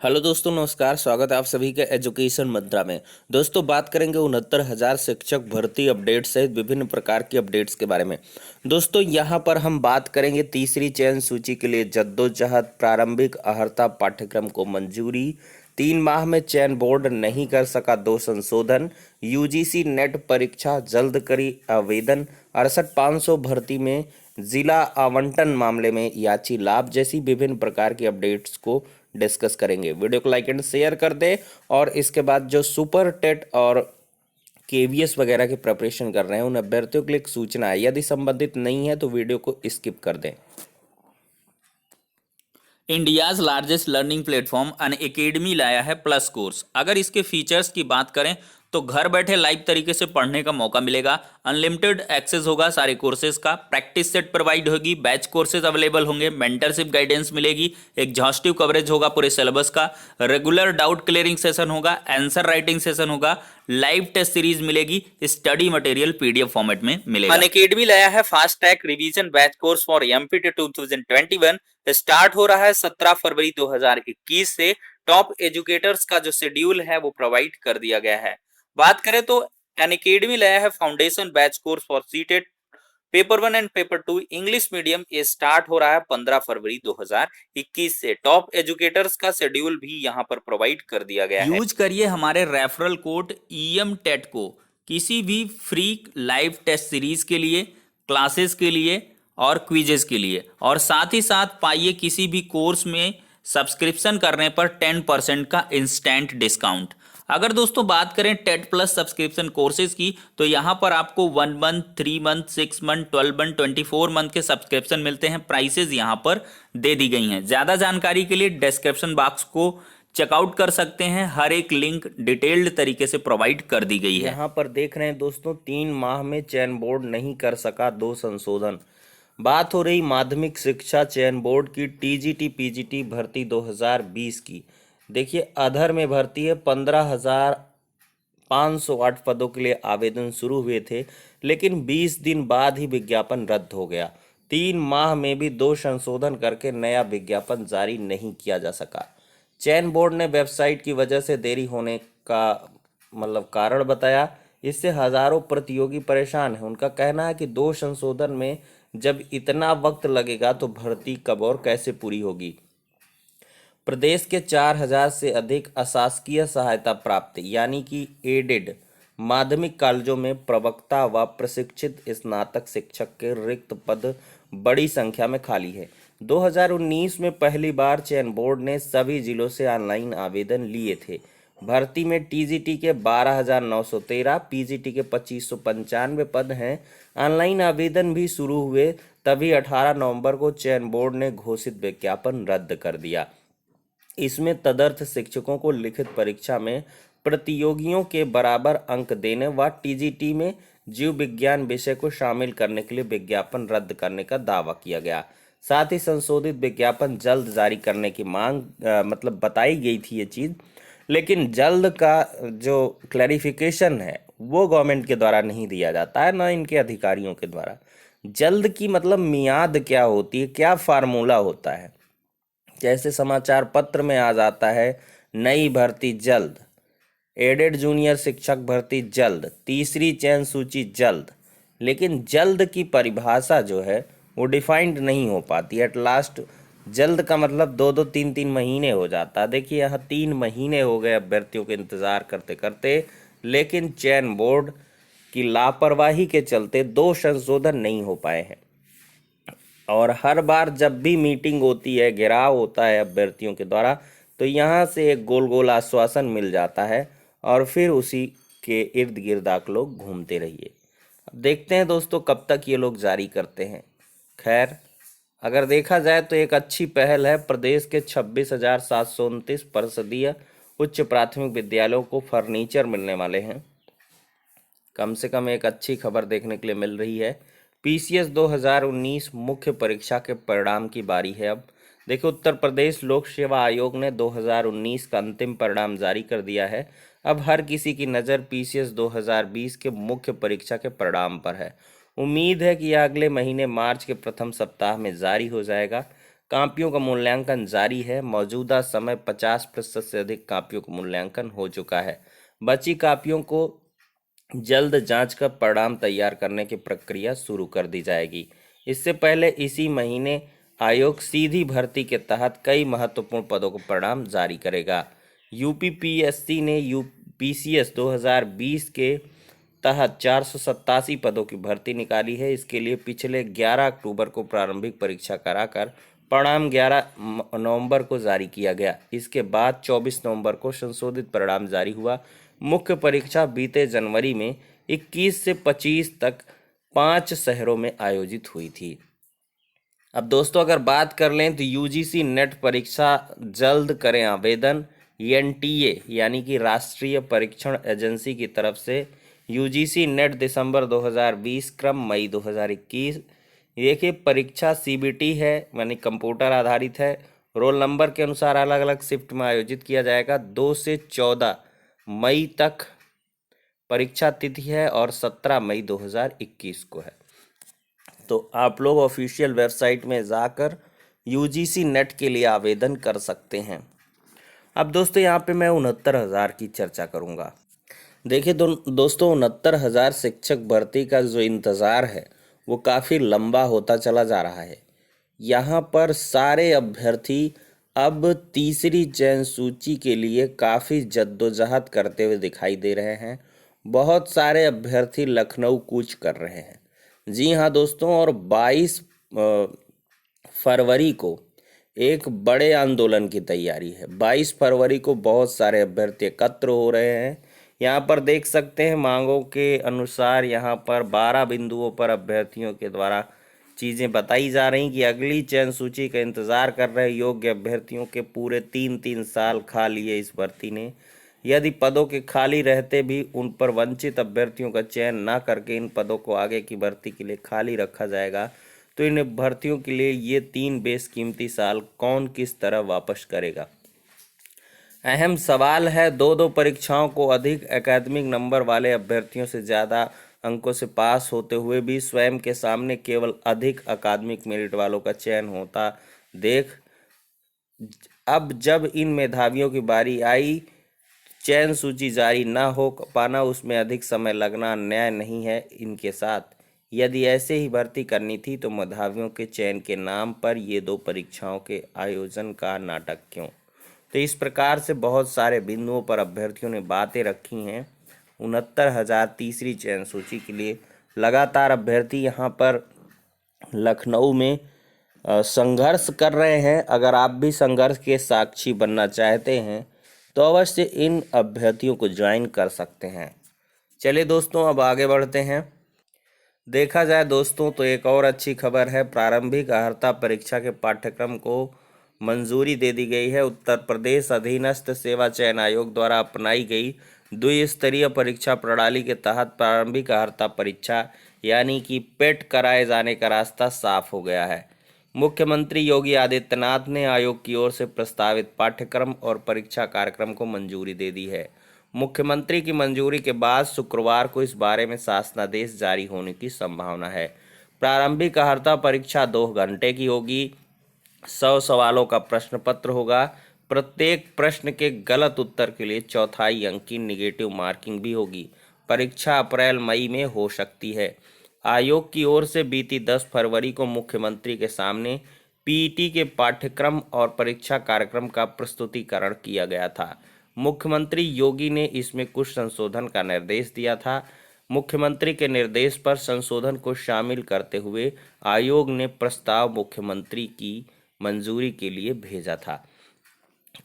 Hello दोस्तों, नमस्कार। स्वागत है आप सभी के एजुकेशन मंत्रा में। दोस्तों, बात करेंगे 69,000 शिक्षक भर्ती अपडेट सहित विभिन्न प्रकार की अपडेट्स के बारे में। दोस्तों, यहाँ पर हम बात करेंगे तीसरी चयन सूची के लिए जद्दोजहद। प्रारंभिक अर्हता पाठ्यक्रम को मंजूरी। 3 माह में चयन बोर्ड नहीं कर सका 2 संशोधन। यूजीसी नेट परीक्षा जल्द करी आवेदन। 68,500 भर्ती में जिला आवंटन मामले में याची लाभ जैसी विभिन्न प्रकार की अपडेट्स को डिस्कस करेंगे। वीडियो को लाइक एंड शेयर कर दे। और इसके बाद जो सुपर टेट और केवीएस वगैरह की प्रिपरेशन कर रहे हैं उन अभ्यर्थियों के लिए एक सूचना है, यदि संबंधित नहीं है तो वीडियो को स्किप कर दें। India's largest learning platform Unacademy लाया है प्लस कोर्स। अगर इसके फीचर्स की बात करें तो घर बैठे लाइव तरीके से पढ़ने का मौका मिलेगा, अनलिमिटेड एक्सेस होगा सारे कोर्सेज का, प्रैक्टिस सेट प्रोवाइड होगी, बैच कोर्सेज अवेलेबल होंगे, मेंटरशिप गाइडेंस मिलेगी, एग्जॉस्टिव कवरेज होगा पूरे सिलेबस का, रेगुलर डाउट क्लियरिंग सेशन होगा, आंसर राइटिंग सेशन होगा, लाइव टेस्ट सीरीज मिलेगी, स्टडी मटेरियल पीडीएफ फॉर्मेट में मिलेगा। अनअकैडमी लाया है fast track revision batch course for empty 2021। Start हो रहा है 17 फरवरी 2021 से। टॉप एजुकेटर्स का जो शेड्यूल है वो प्रोवाइड कर दिया गया है। बात करें तो अनअकैडमी लाया है foundation batch course for CTET paper 1 and paper 2 English medium. ये स्टार्ट हो रहा है 15 फरवरी 2021 से। टॉप एजुकेटर्स का शेड्यूल भी यहाँ पर प्रोवाइड कर दिया गया है। यूज करिए हमारे रेफरल कोड ईएम टेट को किसी भी फ्री लाइव टेस्ट सीरीज के लिए, क्लासेस के लिए और क्विजेस के लिए, और साथ ही साथ पाइए किसी भी कोर्स में सब्सक्रिप्शन करने पर 10% का इंस्टेंट डिस्काउंट। अगर दोस्तों बात करें टेट प्लस सब्सक्रिप्शन कोर्सेज की तो यहाँ पर आपको 1 month, 3 month, 6 month, 12 month, 24 month के सब्सक्रिप्शन मिलते हैं। प्राइसेज यहाँ पर दे दी गई हैं। ज़्यादा जानकारी के लिए डिस्क्रिप्शन बॉक्स को चेकआउट कर सकते हैं। हर एक लिंक डिटेल्ड तरीके से प्रोवाइड कर दी गई है। यहाँ पर देख रहे हैं दोस्तों, 3 माह में चयन बोर्ड नहीं कर सका 2 संशोधन। बात हो रही माध्यमिक शिक्षा चयन बोर्ड की टीजीटी पीजीटी भर्ती 2020 की। देखिए, अधर में भर्ती है। 15,508 पदों के लिए आवेदन शुरू हुए थे, लेकिन 20 दिन बाद ही विज्ञापन रद्द हो गया। 3 माह में भी 2 संशोधन करके नया विज्ञापन जारी नहीं किया जा सका। चयन बोर्ड ने वेबसाइट की वजह से देरी होने का कारण बताया। इससे हजारों प्रतियोगी परेशान हैं। उनका कहना है कि 2 संशोधन में जब इतना वक्त लगेगा तो भर्ती कब और कैसे पूरी होगी। प्रदेश के 4,000 से अधिक अशासकीय सहायता प्राप्त यानी कि एडेड माध्यमिक कॉलेजों में प्रवक्ता व प्रशिक्षित स्नातक शिक्षक के रिक्त पद बड़ी संख्या में खाली है। 2019 में पहली बार चयन बोर्ड ने सभी जिलों से ऑनलाइन आवेदन लिए थे। भर्ती में टीजीटी के 12,913, पीजीटी के 2,595 पद हैं। ऑनलाइन आवेदन भी शुरू हुए, तभी 18 नवंबर को चयन बोर्ड ने घोषित विज्ञापन रद्द कर दिया। इसमें तदर्थ शिक्षकों को लिखित परीक्षा में प्रतियोगियों के बराबर अंक देने व टीजीटी में जीव विज्ञान विषय को शामिल करने के लिए विज्ञापन रद्द करने का दावा किया गया। साथ ही संशोधित विज्ञापन जल्द जारी करने की मांग बताई गई थी ये चीज़, लेकिन जल्द का जो क्लैरिफिकेशन है वो गवर्नमेंट के द्वारा नहीं दिया जाता है, ना इनके अधिकारियों के द्वारा। जल्द की मियाद क्या होती है, क्या फार्मूला होता है। जैसे समाचार पत्र में आ जाता है, नई भर्ती जल्द, एडेड जूनियर शिक्षक भर्ती जल्द, तीसरी चयन सूची जल्द, लेकिन जल्द की परिभाषा जो है वो डिफाइंड नहीं हो पाती। एट लास्ट जल्द का 2-2, 3-3 महीने हो जाता है। देखिए, यहाँ 3 महीने हो गए अभ्यर्थियों के इंतज़ार करते करते, लेकिन चयन बोर्ड की लापरवाही के चलते 2 संशोधन नहीं हो पाए हैं। और हर बार जब भी मीटिंग होती है, घेराव होता है अभ्यर्थियों के द्वारा, तो यहाँ से एक गोल गोल आश्वासन मिल जाता है और फिर उसी के इर्द गिर्द आप लोग घूमते रहिए। अब देखते हैं दोस्तों कब तक ये लोग जारी करते हैं। खैर, अगर देखा जाए तो एक अच्छी पहल है। प्रदेश के 26,729 परिषदीय उच्च प्राथमिक विद्यालयों को फर्नीचर मिलने वाले हैं। कम से कम एक अच्छी खबर देखने के लिए मिल रही है। पीसीएस 2019 मुख्य परीक्षा के परिणाम की बारी है। अब देखिए, उत्तर प्रदेश लोक सेवा आयोग ने 2019 का अंतिम परिणाम जारी कर दिया है। अब हर किसी की नज़र पीसीएस 2020 के मुख्य परीक्षा के परिणाम पर है। उम्मीद है कि यह अगले महीने मार्च के प्रथम सप्ताह में जारी हो जाएगा। कापियों का मूल्यांकन जारी है। मौजूदा समय 50% से अधिक कापियों का मूल्यांकन हो चुका है। बची कापियों को जल्द जांच कर परिणाम तैयार करने की प्रक्रिया शुरू कर दी जाएगी। इससे पहले इसी महीने आयोग सीधी भर्ती के तहत कई महत्वपूर्ण पदों को परिणाम जारी करेगा। यूपीपीएससी ने यूपीसीएस 2020 के तहत 487 पदों की भर्ती निकाली है। इसके लिए पिछले 11 अक्टूबर को प्रारंभिक परीक्षा कराकर परिणाम 11 नवंबर को जारी किया गया। इसके बाद 24 नवंबर को संशोधित परिणाम जारी हुआ। मुख्य परीक्षा बीते जनवरी में 21 से 25 तक 5 शहरों में आयोजित हुई थी। अब दोस्तों अगर बात कर लें तो यूजीसी नेट परीक्षा जल्द करें आवेदन। एनटीए यानी कि राष्ट्रीय परीक्षण एजेंसी की तरफ से यूजीसी नेट दिसंबर 2020 क्रम मई 2021। देखिए परीक्षा सीबीटी है यानी कंप्यूटर आधारित है। रोल नंबर के अनुसार अलग अलग शिफ्ट में आयोजित किया जाएगा। 2 से 14 मई तक परीक्षा तिथि है और 17 मई 2021 को है। तो आप लोग ऑफिशियल वेबसाइट में जाकर यूजीसी नेट के लिए आवेदन कर सकते हैं। अब दोस्तों यहाँ पे मैं 69,000 की चर्चा करूँगा। देखिए दोस्तों 69,000 शिक्षक भर्ती का जो इंतज़ार है वो काफ़ी लंबा होता चला जा रहा है। यहाँ पर सारे अभ्यर्थी अब तीसरी चयन सूची के लिए काफ़ी जद्दोजहद करते हुए दिखाई दे रहे हैं। बहुत सारे अभ्यर्थी लखनऊ कूच कर रहे हैं। जी हाँ दोस्तों, और 22 फरवरी को एक बड़े आंदोलन की तैयारी है। 22 फरवरी को बहुत सारे अभ्यर्थी एकत्र हो रहे हैं। यहाँ पर देख सकते हैं मांगों के अनुसार यहाँ पर 12 बिंदुओं पर अभ्यर्थियों के द्वारा चीज़ें बताई जा रही कि अगली चयन सूची का इंतज़ार कर रहे योग्य अभ्यर्थियों के पूरे 3 साल खा लिए इस भर्ती ने। यदि पदों के खाली रहते भी उन पर वंचित अभ्यर्थियों का चयन ना करके इन पदों को आगे की भर्ती के लिए खाली रखा जाएगा तो इन भर्तियों के लिए ये 3 बेशकीमती साल कौन किस तरह वापस करेगा। अहम सवाल है। 2 परीक्षाओं को अधिक एकेडमिक नंबर वाले अभ्यर्थियों से ज़्यादा अंकों से पास होते हुए भी स्वयं के सामने केवल अधिक अकादमिक मेरिट वालों का चयन होता देख अब जब इन मेधावियों की बारी आई चयन सूची जारी ना हो पाना उसमें अधिक समय लगना अन्याय नहीं है इनके साथ। यदि ऐसे ही भर्ती करनी थी तो मेधावियों के चयन के नाम पर ये 2 परीक्षाओं के आयोजन का नाटक क्यों। तो इस प्रकार से बहुत सारे बिंदुओं पर अभ्यर्थियों ने बातें रखी हैं। 69,000 तीसरी चयन सूची के लिए लगातार अभ्यर्थी यहाँ पर लखनऊ में संघर्ष कर रहे हैं। अगर आप भी संघर्ष के साक्षी बनना चाहते हैं तो अवश्य इन अभ्यर्थियों को ज्वाइन कर सकते हैं। चलिए दोस्तों अब आगे बढ़ते हैं। देखा जाए दोस्तों तो एक और अच्छी खबर है। प्रारंभिक अर्हता परीक्षा के पाठ्यक्रम को मंजूरी दे दी गई है। उत्तर प्रदेश अधीनस्थ सेवा चयन आयोग द्वारा अपनाई गई द्विस्तरीय परीक्षा प्रणाली के तहत प्रारंभिक अर्हता परीक्षा यानी कि पेट कराए जाने का रास्ता साफ हो गया है। मुख्यमंत्री योगी आदित्यनाथ ने आयोग की ओर से प्रस्तावित पाठ्यक्रम और परीक्षा कार्यक्रम को मंजूरी दे दी है। मुख्यमंत्री की मंजूरी के बाद शुक्रवार को इस बारे में शासनादेश जारी होने की संभावना है। प्रारंभिक अर्हता परीक्षा 2 घंटे की होगी। 100 सवालों का प्रश्न पत्र होगा। प्रत्येक प्रश्न के गलत उत्तर के लिए 1/4 अंक की निगेटिव मार्किंग भी होगी। परीक्षा अप्रैल मई में हो सकती है। आयोग की ओर से बीती 10 फरवरी को मुख्यमंत्री के सामने पीईटी के पाठ्यक्रम और परीक्षा कार्यक्रम का प्रस्तुतिकरण किया गया था। मुख्यमंत्री योगी ने इसमें कुछ संशोधन का निर्देश दिया था। मुख्यमंत्री के निर्देश पर संशोधन को शामिल करते हुए आयोग ने प्रस्ताव मुख्यमंत्री की मंजूरी के लिए भेजा था।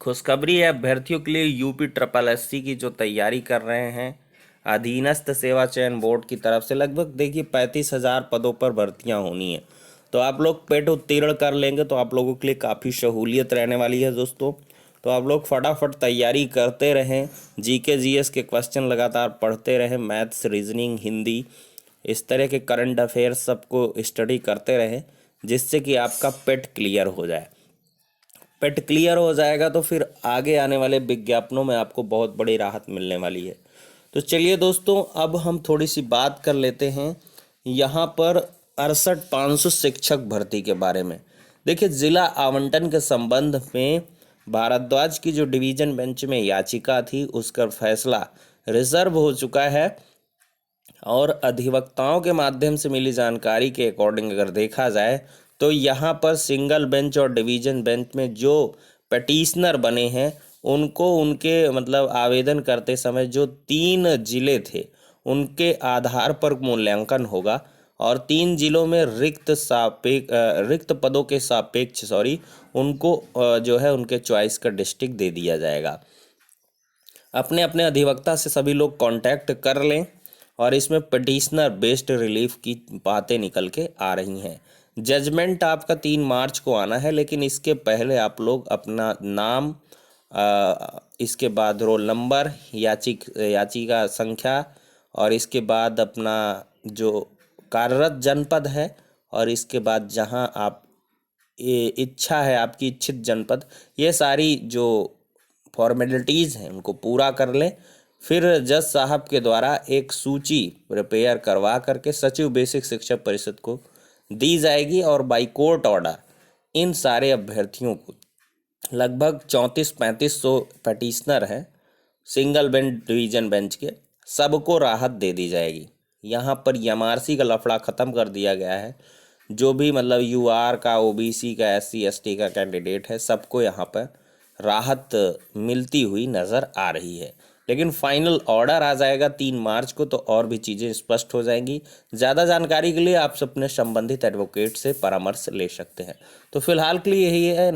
खुशखबरी है अभ्यर्थियों के लिए यूपी SSSC की जो तैयारी कर रहे हैं अधीनस्थ सेवा चयन बोर्ड की तरफ से लगभग देखिए 35,000 पदों पर भर्तियां होनी है। तो आप लोग पेट उत्तीर्ण कर लेंगे तो आप लोगों के लिए काफ़ी सहूलियत रहने वाली है दोस्तों। तो आप लोग फटाफट तैयारी करते रहें। जीके जीएस के क्वेश्चन लगातार पढ़ते रहें। मैथ्स, रीजनिंग, हिंदी, इस तरह के करंट अफेयर्स सबको स्टडी करते रहें जिससे कि आपका पेट क्लियर हो जाए। पेट क्लियर हो जाएगा तो फिर आगे आने वाले विज्ञापनों में आपको बहुत बड़ी राहत मिलने वाली है। तो चलिए दोस्तों अब हम थोड़ी सी बात कर लेते हैं यहाँ पर 68,500 शिक्षक भर्ती के बारे में। देखिए, जिला आवंटन के संबंध में भारद्वाज की जो डिवीजन बेंच में याचिका थी उसका फैसला रिजर्व हो चुका है और अधिवक्ताओं के माध्यम से मिली जानकारी के अकॉर्डिंग अगर देखा जाए तो यहाँ पर सिंगल बेंच और डिवीजन बेंच में जो पटिशनर बने हैं उनको उनके मतलब आवेदन करते समय जो 3 जिले थे उनके आधार पर मूल्यांकन होगा और 3 जिलों में रिक्त पदों के सापेक्ष उनको जो है उनके चॉइस का डिस्ट्रिक्ट दे दिया जाएगा। अपने अपने अधिवक्ता से सभी लोग कांटेक्ट कर लें और इसमें पटिशनर बेस्ड रिलीफ की बातें निकल के आ रही हैं। जजमेंट आपका 3 मार्च को आना है, लेकिन इसके पहले आप लोग अपना नाम, इसके बाद रोल नंबर, याचिका संख्या और इसके बाद अपना जो कार्यरत जनपद है और इसके बाद जहां आप इच्छा है आपकी इच्छित जनपद, ये सारी जो फॉर्मेलिटीज़ हैं उनको पूरा कर लें। फिर जज साहब के द्वारा एक सूची प्रिपेयर करवा करके सचिव बेसिक शिक्षा परिषद को दी जाएगी और बाई कोर्ट ऑर्डर इन सारे अभ्यर्थियों को, लगभग 3400-3500 पटिशनर हैं सिंगल बेंच डिवीजन बेंच के, सबको राहत दे दी जाएगी। यहाँ पर एमआरसी का लफड़ा ख़त्म कर दिया गया है। जो भी मतलब यूआर का, ओबीसी का, एससी एसटी का कैंडिडेट है, सबको यहाँ पर राहत मिलती हुई नज़र आ रही है। लेकिन फाइनल ऑर्डर आ जाएगा 3 मार्च को, तो और भी चीज़ें स्पष्ट हो जाएंगी। ज़्यादा जानकारी के लिए आप अपने संबंधित एडवोकेट से परामर्श ले सकते हैं। तो फिलहाल के लिए यही है।